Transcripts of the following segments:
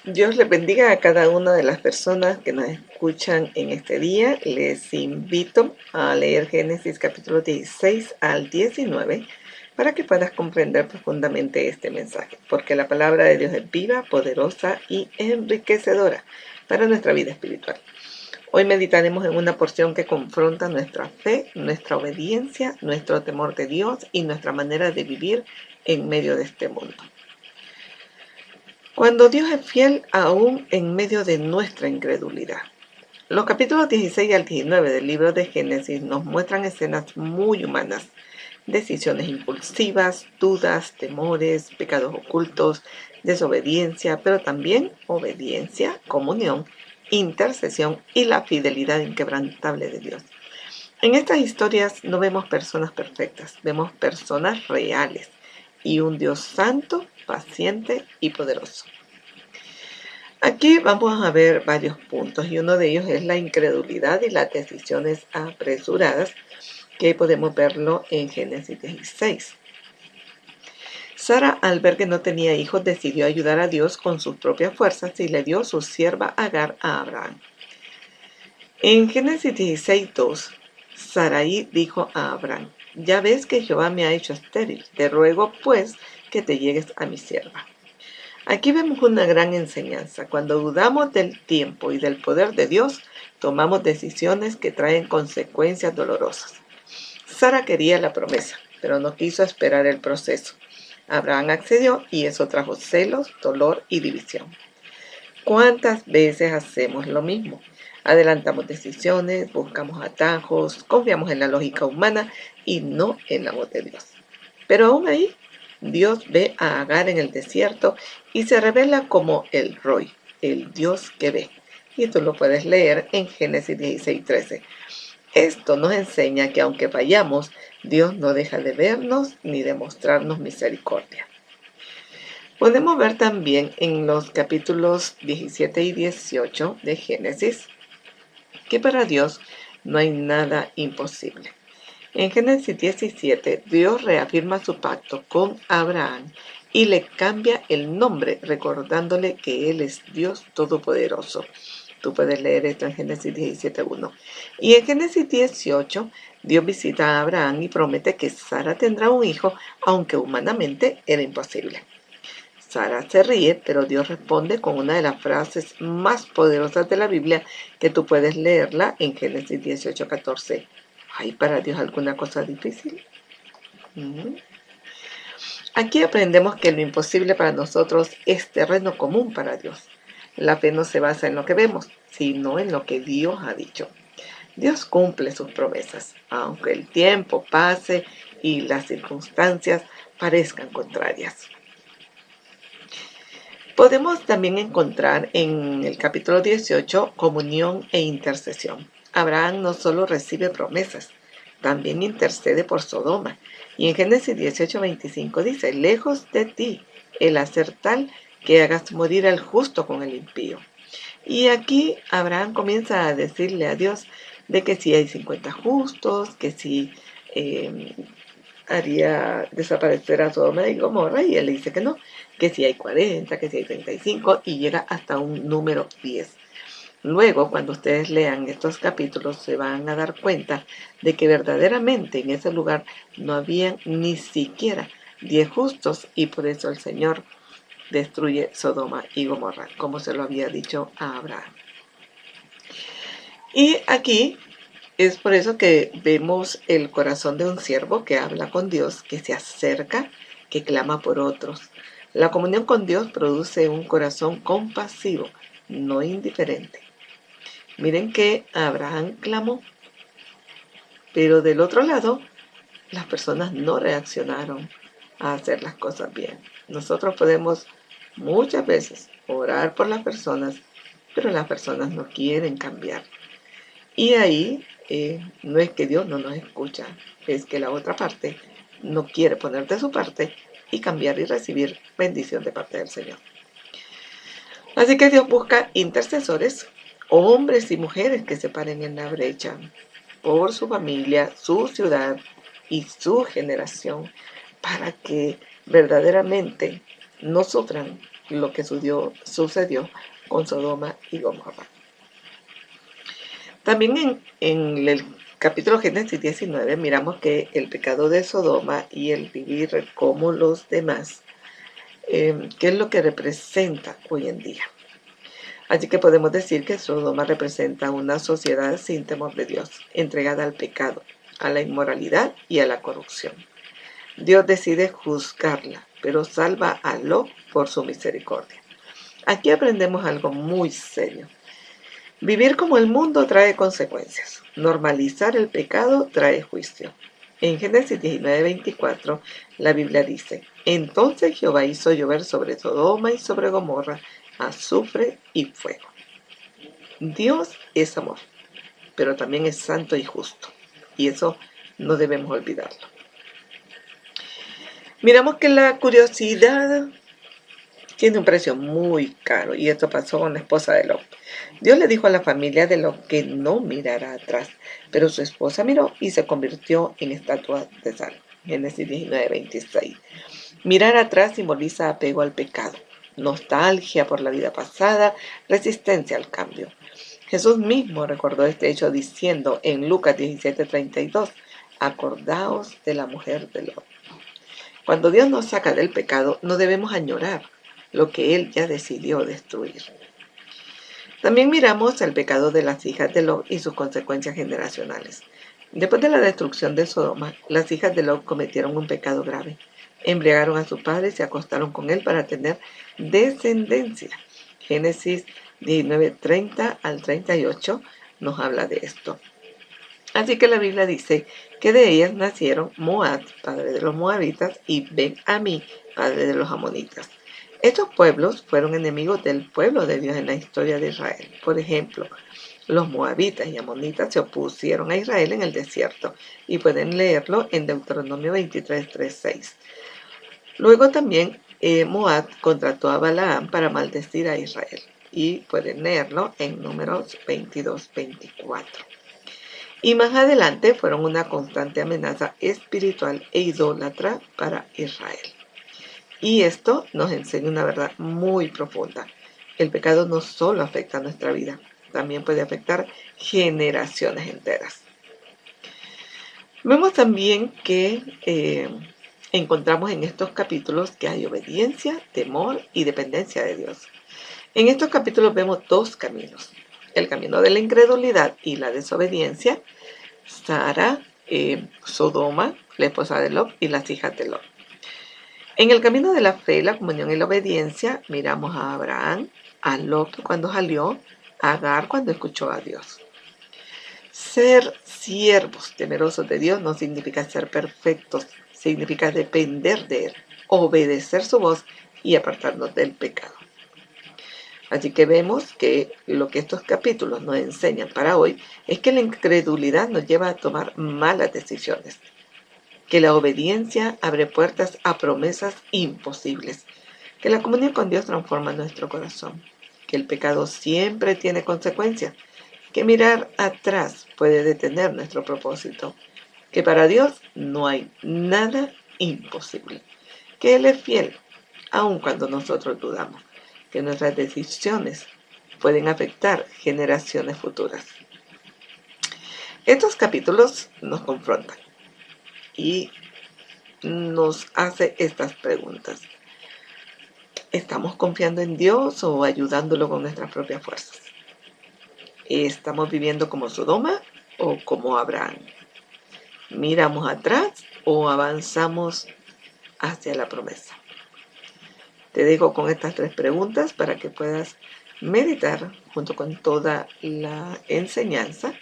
Dios les bendiga a cada una de las personas que nos escuchan en este día. Les invito a leer Génesis capítulo 16 al 19 para que puedas comprender profundamente este mensaje, porque la palabra de Dios es viva, poderosa y enriquecedora para nuestra vida espiritual. Hoy meditaremos en una porción que confronta nuestra fe, nuestra obediencia, nuestro temor de Dios y nuestra manera de vivir en medio de este mundo. Cuando Dios es fiel aún en medio de nuestra incredulidad. Los capítulos 16 al 19 del libro de Génesis nos muestran escenas muy humanas, decisiones impulsivas, dudas, temores, pecados ocultos, desobediencia, pero también obediencia, comunión, intercesión y la fidelidad inquebrantable de Dios. En estas historias no vemos personas perfectas, vemos personas reales y un Dios santo, paciente y poderoso. Aquí vamos a ver varios puntos y uno de ellos es la incredulidad y las decisiones apresuradas, que podemos verlo en Génesis 16. Sara, al ver que no tenía hijos, decidió ayudar a Dios con sus propias fuerzas y le dio su sierva Agar a Abraham. En Génesis 16:2, Sarai dijo a Abraham: ya ves que Jehová me ha hecho estéril, te ruego pues que te llegues a mi sierva. Aquí vemos una gran enseñanza. Cuando dudamos del tiempo y del poder de Dios, tomamos decisiones que traen consecuencias dolorosas. Sara quería la promesa, pero no quiso esperar el proceso. Abraham accedió y eso trajo celos, dolor y división. ¿Cuántas veces hacemos lo mismo? Adelantamos decisiones, buscamos atajos, confiamos en la lógica humana y no en la voz de Dios. Pero aún ahí, Dios ve a Agar en el desierto y se revela como el Roy, el Dios que ve. Y tú lo puedes leer en Génesis 16:13. Esto nos enseña que aunque fallamos, Dios no deja de vernos ni de mostrarnos misericordia. Podemos ver también en los capítulos 17 y 18 de Génesis que para Dios no hay nada imposible. En Génesis 17, Dios reafirma su pacto con Abraham y le cambia el nombre, recordándole que Él es Dios Todopoderoso. Tú puedes leer esto en Génesis 17:1. Y en Génesis 18, Dios visita a Abraham y promete que Sara tendrá un hijo, aunque humanamente era imposible. Sara se ríe, pero Dios responde con una de las frases más poderosas de la Biblia, que tú puedes leerla en Génesis 18:14. ¿Hay para Dios alguna cosa difícil? Aquí aprendemos que lo imposible para nosotros es terreno común para Dios. La fe no se basa en lo que vemos, sino en lo que Dios ha dicho. Dios cumple sus promesas, aunque el tiempo pase y las circunstancias parezcan contrarias. Podemos también encontrar en el capítulo 18 comunión e intercesión. Abraham no solo recibe promesas, también intercede por Sodoma. Y en Génesis 18:25 dice: lejos de ti el hacer tal que hagas morir al justo con el impío. Y aquí Abraham comienza a decirle a Dios de que si hay 50 justos, que si haría desaparecer a Sodoma y Gomorra, y él le dice que si hay 40, que si hay 35, y llega hasta un número 10. Luego, cuando ustedes lean estos capítulos, se van a dar cuenta de que verdaderamente en ese lugar no había ni siquiera 10 justos, y por eso el Señor destruye Sodoma y Gomorra, como se lo había dicho a Abraham. Y aquí es por eso que vemos el corazón de un siervo que habla con Dios, que se acerca, que clama por otros. La comunión con Dios produce un corazón compasivo, no indiferente. Miren que Abraham clamó, pero del otro lado, las personas no reaccionaron a hacer las cosas bien. Nosotros podemos muchas veces orar por las personas, pero las personas no quieren cambiar. Y ahí no es que Dios no nos escucha, es que la otra parte no quiere poner de su parte y cambiar y recibir bendición de parte del Señor. Así que Dios busca intercesores, hombres y mujeres que se paren en la brecha por su familia, su ciudad y su generación, para que verdaderamente no sufran lo que sucedió con Sodoma y Gomorra. También en el capítulo Génesis 19 miramos que el pecado de Sodoma y el vivir como los demás, ¿qué es lo que representa hoy en día? Así que podemos decir que Sodoma representa una sociedad sin temor de Dios, entregada al pecado, a la inmoralidad y a la corrupción. Dios decide juzgarla, pero salva a Lot por su misericordia. Aquí aprendemos algo muy serio. Vivir como el mundo trae consecuencias. Normalizar el pecado trae juicio. En Génesis 19:24, la Biblia dice: Entonces Jehová hizo llover sobre Sodoma y sobre Gomorra azufre y fuego. Dios es amor, pero también es santo y justo, y eso no debemos olvidarlo. Miramos que la curiosidad tiene un precio muy caro, y esto pasó con la esposa de Lot. Dios le dijo a la familia de Lot que no mirara atrás, pero su esposa miró y se convirtió en estatua de sal. Génesis 19:26. Mirar atrás simboliza apego al pecado, nostalgia por la vida pasada, resistencia al cambio. Jesús mismo recordó este hecho diciendo en Lucas 17:32, acordaos de la mujer de Lot. Cuando Dios nos saca del pecado, no debemos añorar lo que Él ya decidió destruir. También miramos el pecado de las hijas de Lot y sus consecuencias generacionales. Después de la destrucción de Sodoma, las hijas de Lot cometieron un pecado grave. Embriagaron a su padre y se acostaron con él para tener descendencia. Génesis 19:30 al 38 nos habla de esto. Así que la Biblia dice que de ellas nacieron Moab, padre de los moabitas, y Ben-Amí, padre de los amonitas. Estos pueblos fueron enemigos del pueblo de Dios en la historia de Israel. Por ejemplo, los moabitas y amonitas se opusieron a Israel en el desierto, y pueden leerlo en Deuteronomio 23:3-6. Luego también Moab contrató a Balaam para maldecir a Israel, y pueden leerlo en Números 22:24. Y más adelante fueron una constante amenaza espiritual e idólatra para Israel. Y esto nos enseña una verdad muy profunda. El pecado no solo afecta a nuestra vida, también puede afectar generaciones enteras. Vemos también que encontramos en estos capítulos que hay obediencia, temor y dependencia de Dios. En estos capítulos vemos dos caminos: el camino de la incredulidad y la desobediencia, Sara, Sodoma, la esposa de Lot, y las hijas de Lot. En el camino de la fe, la comunión y la obediencia, miramos a Abraham, a Lot cuando salió, a Agar cuando escuchó a Dios. Ser siervos temerosos de Dios no significa ser perfectos, significa depender de Él, obedecer su voz y apartarnos del pecado. Así que vemos que lo que estos capítulos nos enseñan para hoy es que la incredulidad nos lleva a tomar malas decisiones, que la obediencia abre puertas a promesas imposibles, que la comunión con Dios transforma nuestro corazón, que el pecado siempre tiene consecuencias, que mirar atrás puede detener nuestro propósito, que para Dios no hay nada imposible, que Él es fiel, aun cuando nosotros dudamos, que nuestras decisiones pueden afectar generaciones futuras. Estos capítulos nos confrontan y nos hace estas preguntas. ¿Estamos confiando en Dios o ayudándolo con nuestras propias fuerzas? ¿Estamos viviendo como Sodoma o como Abraham? ¿Miramos atrás o avanzamos hacia la promesa? Te dejo con estas tres preguntas para que puedas meditar junto con toda la enseñanza,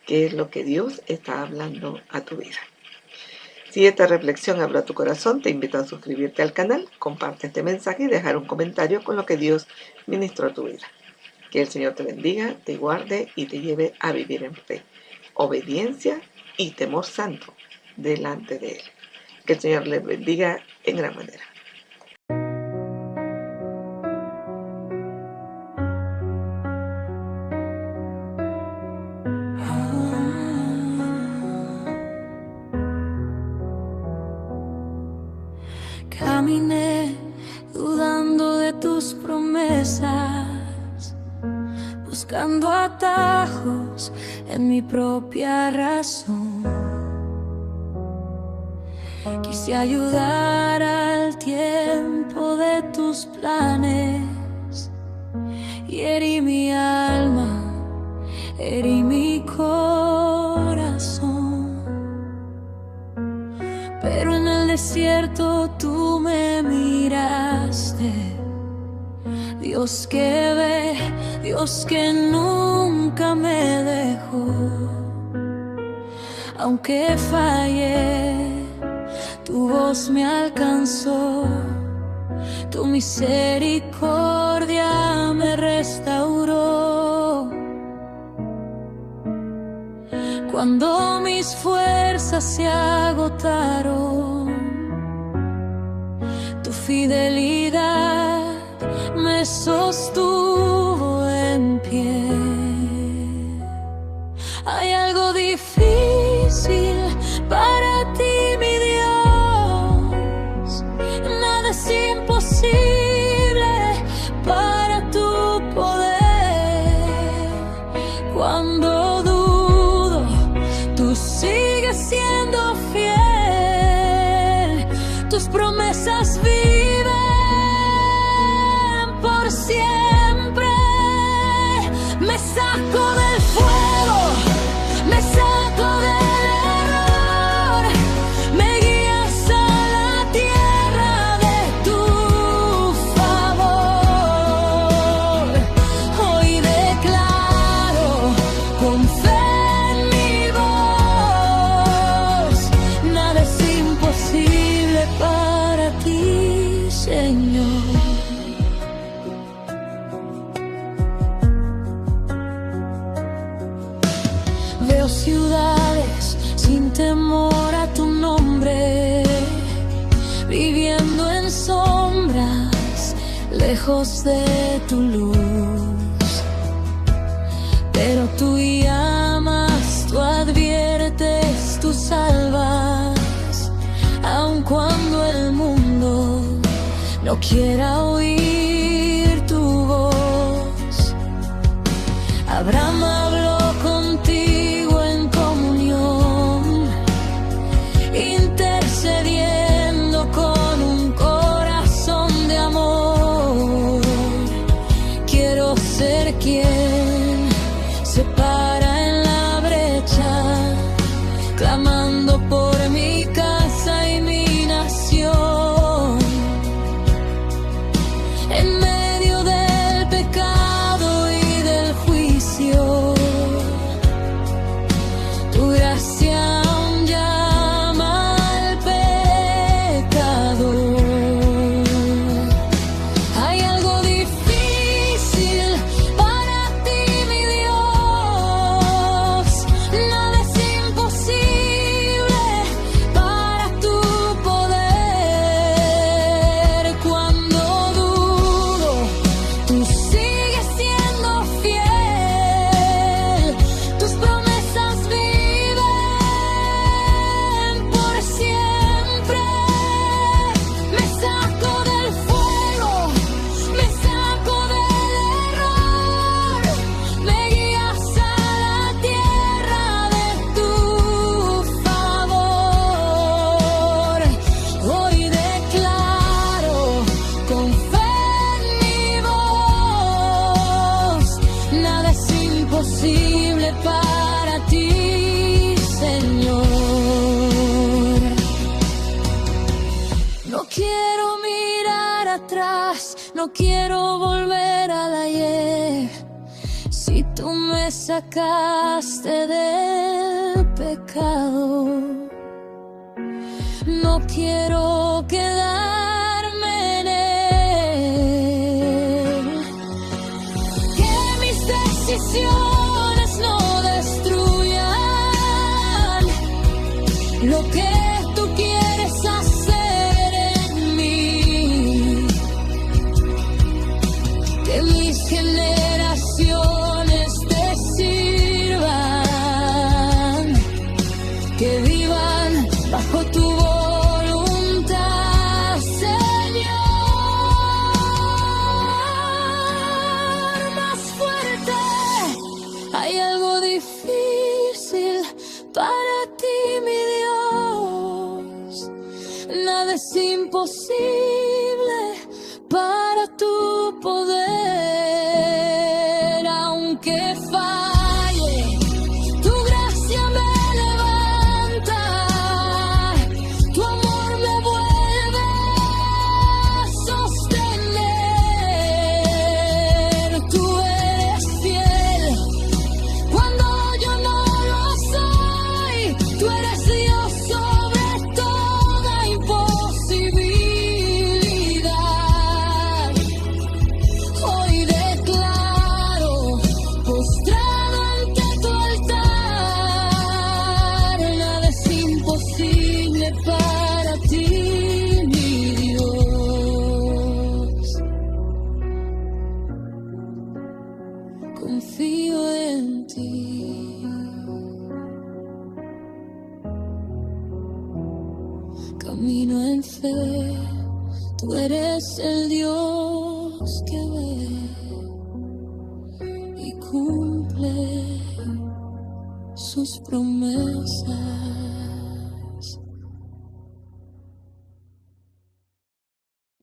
que es lo que Dios está hablando a tu vida. Si esta reflexión habló a tu corazón, te invito a suscribirte al canal, comparte este mensaje y dejar un comentario con lo que Dios ministró a tu vida. Que el Señor te bendiga, te guarde y te lleve a vivir en fe, obediencia y temor santo delante de Él. Que el Señor les bendiga en gran manera. Caminé dudando de tus promesas, buscando atajos en mi propia razón. Quise ayudar al tiempo de tus planes y herí mi alma, herí mi corazón. Pero en el desierto tú me miraste, Dios que ve, Dios que nunca me dejó. Aunque fallé, tu voz me alcanzó, tu misericordia me restauró. Cuando mis fuerzas se agotaron, tu fidelidad me sostuvo en pie. Hay algo difícil para ti, mi Dios. Nada es imposible para tu poder. Cuando dudo, tú sigues siendo fiel. Tus promesas viven por siempre. Me saco del fuego, me saco del error, me guías a la tierra de tu favor. Hoy declaro con fe en mi voz, nada es imposible para ti, Señor. Veo ciudades sin temor a tu nombre, viviendo en sombras, lejos de tu luz. Pero tú llamas, tú adviertes, tú salvas, aun cuando el mundo no quiera oír tu voz. Abraham habló contigo en comunión, intercediendo con un corazón de amor. Quiero ser quien se para en la brecha, clamando por mi casa y mi nación. En medio del pecado y del juicio, tu gracia aún llama al pecador. Hay algo difícil para ti, mi Dios. Nada es imposible para tu poder. Cuando dudo, tú sigues siendo fiel. Tus promesas viven por siempre. Me saco del fuego, me saco del error, me guías a la tierra de tu favor. Hoy declaro con fe en mi voz, nada es imposible para ti, Señor. No quiero mirar atrás, no quiero volver al ayer. Si tú me sacaste del pecado, no quiero quedarme en él. Que mis decisiones no destruyan lo que tú quieres hacer en mí. Que mis generaciones te sirvan, que vivan bajo tu voluntad, Señor. imposible para tu poder, aunque falle, tu gracia me levanta, tu amor me vuelve a sostener. Tú eres fiel cuando yo no lo soy, tú eres Dios sobre toda imposibilidad. Hoy declaro, postrado ante tu altar, nada es imposible para ti, mi Dios. Confío en ti. Camino en fe, tú eres el Dios que ve y cumple sus promesas.